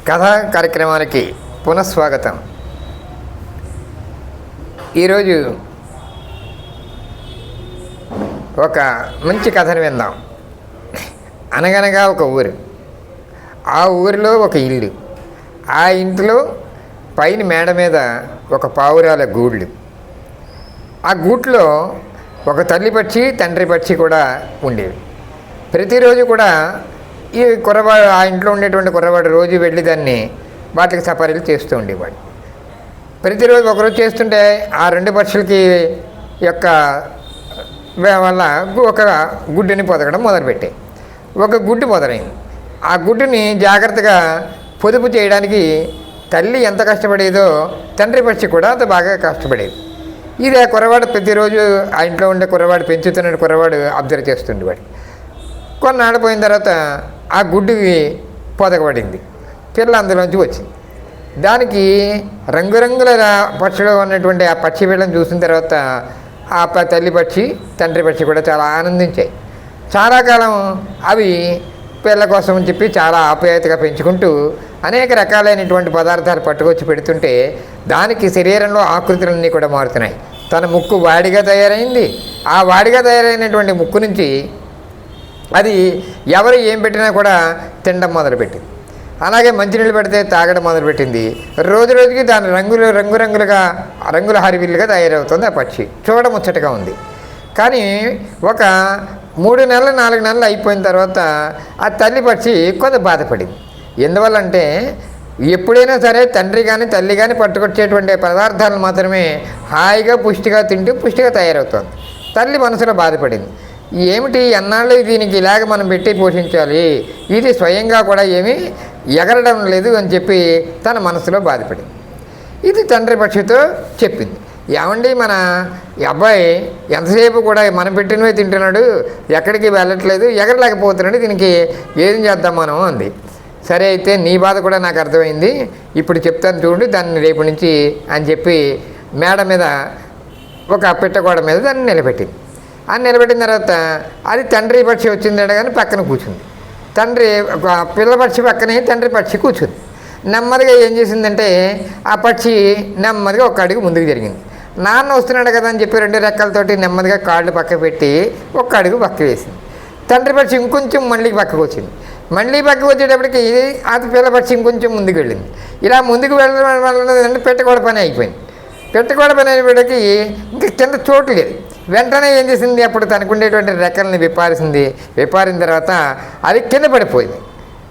కథా కార్యక్రమానికి పునఃస్వాగతం. ఈరోజు ఒక మంచి కథను విందాం. అనగనగా ఒక ఊరు, ఆ ఊరిలో ఒక ఇల్లు, ఆ ఇంట్లో పైన మేడ మీద ఒక పావురాల గూళ్ళు, ఆ గూట్లో ఒక తల్లి పక్షి తండ్రి పక్షి కూడా ఉండేవి. ప్రతిరోజు కూడా ఈ కుర్రవాడు, ఆ ఇంట్లో ఉండేటువంటి కుర్రవాడు రోజు వెళ్ళి దాన్ని వాటికి సపరీలు చేస్తూ ఉండేవాడు. ప్రతిరోజు ఒకరోజు చేస్తుంటే ఆ రెండు పక్షులకి యొక్క వల్ల ఒక గుడ్డుని పొదగడం మొదలుపెట్టాయి. ఒక గుడ్డు పొదరైంది. ఆ గుడ్డుని జాగ్రత్తగా పొదుపు చేయడానికి తల్లి ఎంత కష్టపడేదో తండ్రి పక్షి కూడా అంత బాగా కష్టపడేది. ఇది ఆ కుర్రవాడు ప్రతిరోజు ఆ ఇంట్లో ఉండే కుర్రవాడు, పెంచుతున్న కుర్రవాడు అబ్జర్వ్ చేస్తుండేవాడు. కొన్నాళ్ళు పోయిన తర్వాత ఆ గుడ్డుకి పొదగబడింది. పిల్ల అందులోంచి వచ్చింది. దానికి రంగురంగుల పక్షులు ఉన్నటువంటి ఆ పక్షి పిల్లని చూసిన తర్వాత ఆ తల్లి పక్షి తండ్రి పక్షి కూడా చాలా ఆనందించాయి. చాలా కాలం అవి పిల్ల కోసం అని చెప్పి చాలా ఆప్యాయతగా పెంచుకుంటూ అనేక రకాలైనటువంటి పదార్థాలు పట్టుకొచ్చి పెడుతుంటే దానికి శరీరంలో ఆకృతులన్నీ కూడా మారుతున్నాయి. తన ముక్కు వాడిగా తయారైంది. ఆ వాడిగా తయారైనటువంటి ముక్కు నుంచి అది ఎవరు ఏం పెట్టినా కూడా తినడం మొదలుపెట్టింది. అలాగే మంచినీళ్ళు పెడితే తాగడం మొదలుపెట్టింది. రోజు రోజుకి దాని రంగురంగులుగా రంగుల హరివిల్లుగా తయారవుతుంది ఆ పక్షి. చూడముచ్చటగా ఉంది. కానీ ఒక 3 నెలలు 4 నెలలు అయిపోయిన తర్వాత ఆ తల్లి పక్షి కొంత బాధపడింది. ఎందువల్లంటే ఎప్పుడైనా సరే తండ్రి కానీ తల్లి కానీ పట్టుకొచ్చేటువంటి పదార్థాలను మాత్రమే హాయిగా పుష్టిగా తింటూ పుష్టిగా తయారవుతుంది. తల్లి మనసులో బాధపడింది. ఏమిటి అన్నాళ్ళు దీనికి ఇలాగ మనం పెట్టి పోషించాలి, ఇది స్వయంగా కూడా ఏమీ ఎగరడం లేదు అని చెప్పి తన మనసులో బాధపడింది. ఇది తండ్రి పక్షితో చెప్పింది. ఏమండి, మన అబ్బాయి ఎంతసేపు కూడా మనం పెట్టినవే తింటున్నాడు, ఎక్కడికి వెళ్ళట్లేదు, ఎగరలేకపోతున్నాడు, దీనికి ఏం చేద్దాం మనం అంది. సరే అయితే నీ బాధ కూడా నాకు అర్థమైంది, ఇప్పుడు చెప్తాను చూడండి దాన్ని రేపు నుంచి అని చెప్పి మేడ మీద ఒక పిట్టగోడ మీద దాన్ని నిలబెట్టింది. అని నిలబెట్టిన తర్వాత అది తండ్రి పక్షి వచ్చింది కానీ పక్కన కూర్చుంది. పిల్ల పక్షి పక్కనే తండ్రి పక్షి కూర్చుంది. నెమ్మదిగా ఏం చేసిందంటే ఆ పక్షి నెమ్మదిగా ఒక అడుగు ముందుకు జరిగింది. నాన్న వస్తున్నాడు కదా అని చెప్పి 2 రెక్కలతోటి నెమ్మదిగా కాళ్ళు పక్క పెట్టి ఒక అడుగు పక్క వేసింది. తండ్రి పక్షి ఇంకొంచెం మళ్ళీ పక్కకు వచ్చింది. మళ్ళీ పక్కకు వచ్చేటప్పటికి అది పిల్ల పక్షి ఇంకొంచెం ముందుకు వెళ్ళింది. ఇలా ముందుకు వెళ్ళడం వల్ల పెట్టగోడ పని అయిపోయింది. పెట్టగోడ పని అయిపోయేటికి ఇంకా కింద చోటు లేదు. వెంటనే ఏం చేసింది, అప్పుడు తనకు ఉండేటువంటి రెక్కల్ని విప్పారిన తర్వాత అది కింద పడిపోయింది.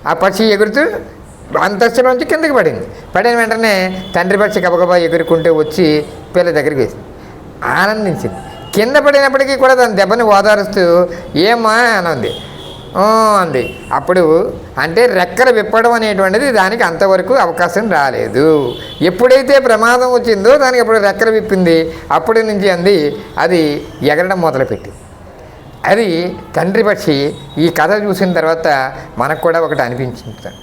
ఆ పక్షి ఎగురుతూ అంతస్తులోంచి కిందకి పడిన వెంటనే తండ్రి పక్షి గబగబా ఎగురుకుంటూ వచ్చి పిల్ల దగ్గరికి వేసింది. ఆనందించింది. కింద పడినప్పటికీ కూడా దాని దెబ్బని ఓదారుస్తూ ఏమా అని అంది. అప్పుడు అంటే రెక్కలు విప్పడం అనేటువంటిది దానికి అంతవరకు అవకాశం రాలేదు. ఎప్పుడైతే ప్రమాదం వచ్చిందో దానికి అప్పుడు రెక్కలు విప్పింది. అప్పటి నుంచి అది ఎగరడం మొదలుపెట్టింది. అది తండ్రి పక్షి. ఈ కథ చూసిన తర్వాత మనకు కూడా ఒకటి అనిపించింది.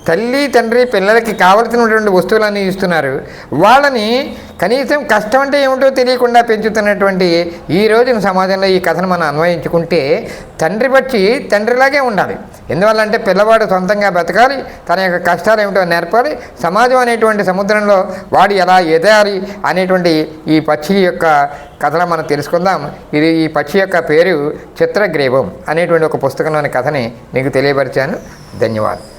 తల్లి తండ్రి పిల్లలకి కావలసినటువంటి వస్తువులన్నీ ఇస్తున్నారు. వాళ్ళని కనీసం కష్టం అంటే ఏమిటో తెలియకుండా పెంచుతున్నటువంటి ఈ రోజున సమాజంలో ఈ కథను మనం అన్వయించుకుంటే తండ్రి పక్షి తండ్రిలాగే ఉండాలి. ఎందువల్లంటే పిల్లవాడు సొంతంగా బ్రతకాలి, తన యొక్క కష్టాలు ఏమిటో నేర్పాలి. సమాజం అనేటువంటి సముద్రంలో వాడు ఎలా ఎదాలి అనేటువంటి ఈ పక్షి యొక్క కథలో మనం తెలుసుకుందాం. ఈ పక్షి యొక్క పేరు చిత్రగ్రీవం అనేటువంటి ఒక పుస్తకంలోని కథని మీకు తెలియపరిచాను. ధన్యవాదాలు.